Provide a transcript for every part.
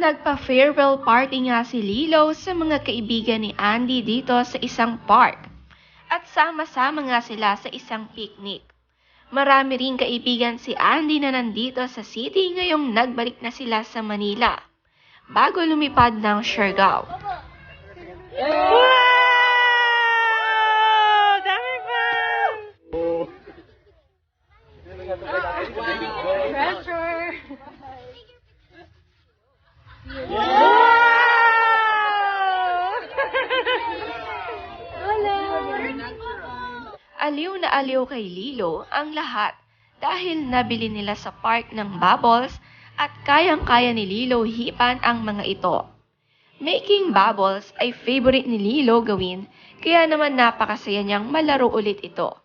Nagpa-farewell party nga si Lilo sa mga kaibigan ni Andy dito sa isang park. At sama-sama nga sila sa isang picnic. Marami ring kaibigan si Andy na nandito sa city ngayong nagbalik na sila sa Manila, bago lumipad ng Siargao. Wow! Dami pa! Pressure! Aliw na aliw kay Lilo ang lahat dahil nabili nila sa park ng bubbles at kayang-kaya ni Lilo hipan ang mga ito. Making bubbles ay favorite ni Lilo gawin, kaya naman napakasaya niyang malaro ulit ito.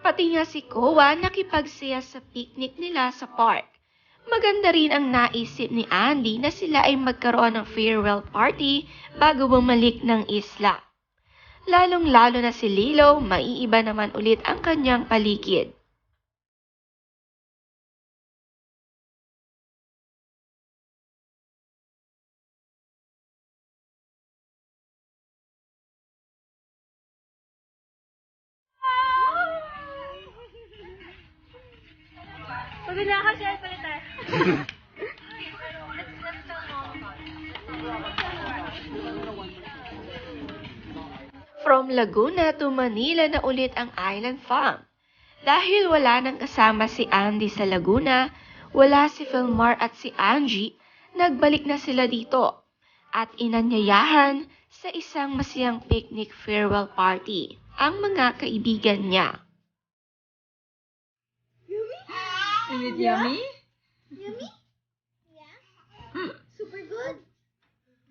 Pati nga si Koa nakipagsaya sa picnic nila sa park. Maganda rin ang naisip ni Andy na sila ay magkaroon ng farewell party bago bumalik ng isla. Lalong-lalo na si Lilo, maiiba naman ulit ang kanyang paligid. Pagod na kasi ay palitan. From Laguna to Manila na ulit ang Island Fam. Dahil wala nang kasama si Andy sa Laguna, wala si Philmar at si Angie, nagbalik na sila dito at inanyayahan sa isang masayang picnic farewell party ang mga kaibigan niya. Is it yummy? Yummy? Yeah. Super good?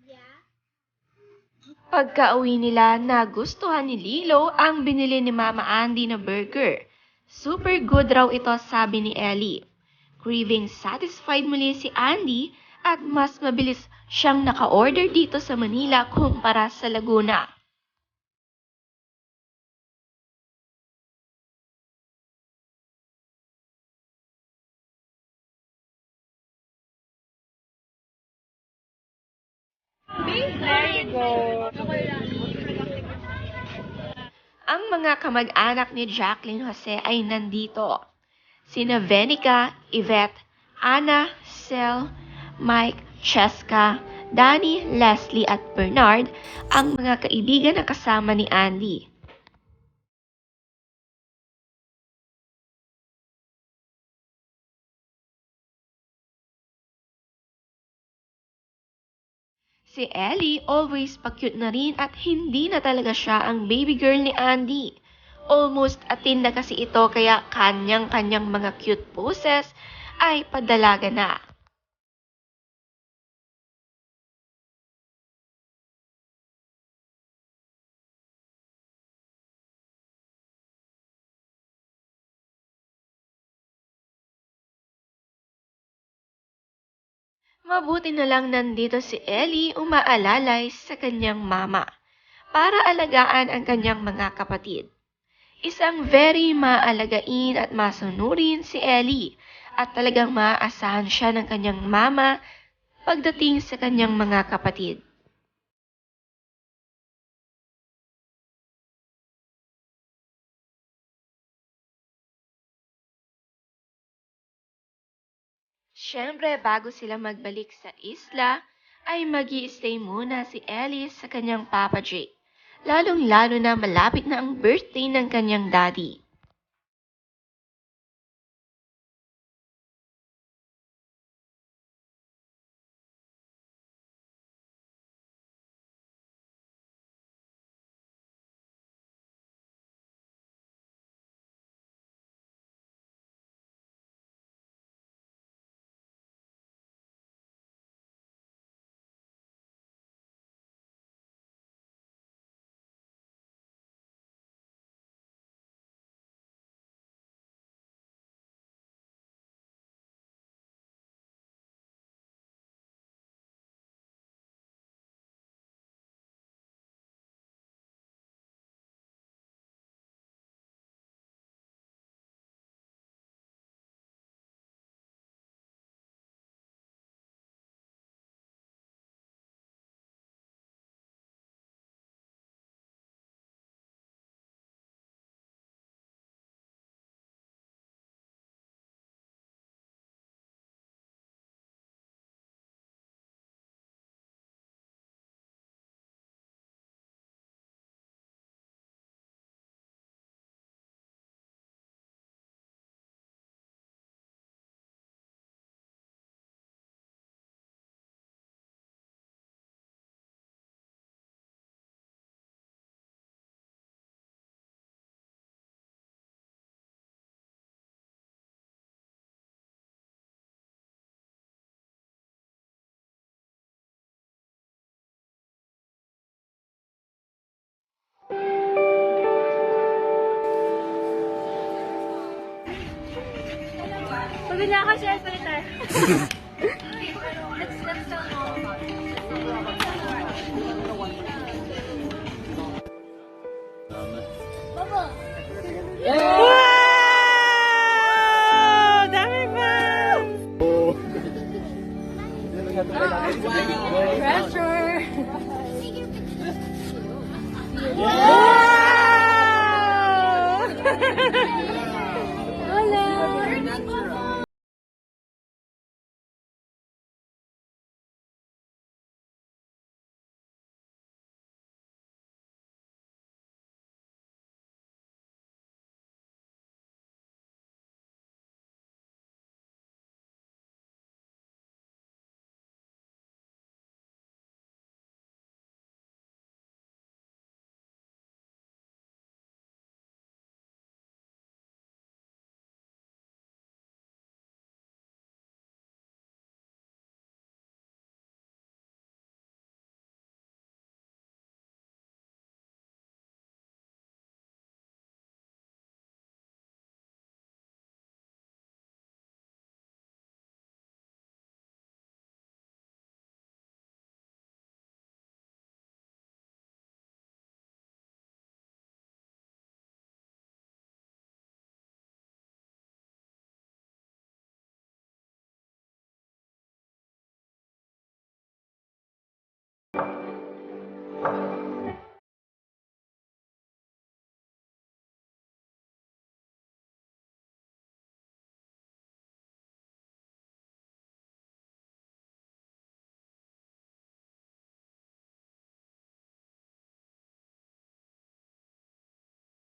Yeah. Pagka-uwi nila, nagustuhan ni Lilo ang binili ni Mama Andy na burger. Super good raw ito, sabi ni Ellie. Craving satisfied muli si Andy at mas mabilis siyang naka-order dito sa Manila kumpara sa Laguna. There you go. Ang mga kamag-anak ni Jacqueline Jose ay nandito. Sina Venica, Yvette, Anna, Sel, Mike, Cheska, Danny, Leslie at Bernard ang mga kaibigan na kasama ni Andy. Si Ellie always pa-cute na rin at hindi na talaga siya ang baby girl ni Andy. Almost atin na kasi ito kaya kanyang-kanyang mga cute poses ay padalaga na. Mabuti na lang nandito si Ellie umaalalay sa kanyang mama para alagaan ang kanyang mga kapatid. Isang very maalagain at masunurin si Ellie at talagang maaasahan siya ng kanyang mama pagdating sa kanyang mga kapatid. Siyempre, bago sila magbalik sa isla, ay mag-i-stay muna si Ellie sa kanyang Papa Jake. Lalong-lalo na malapit na ang birthday ng kanyang daddy. Pabila ako siya sa ito. Let's tell Wow! Dami fans! Pressure! Yeah.